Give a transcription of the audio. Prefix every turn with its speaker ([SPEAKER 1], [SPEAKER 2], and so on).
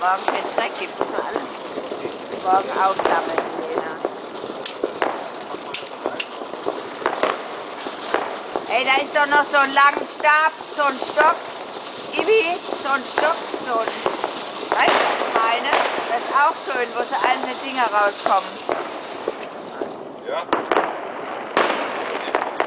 [SPEAKER 1] Morgen kein Dreck gibt, muss man alles morgen aufsammeln, Lena. Ey, da ist doch noch so ein langer Stab, so ein Stock. Ibi, so ein Stock, so ein... Weißt du, was ich meine? Das ist auch schön, wo so einzelne Dinger rauskommen.
[SPEAKER 2] Ja.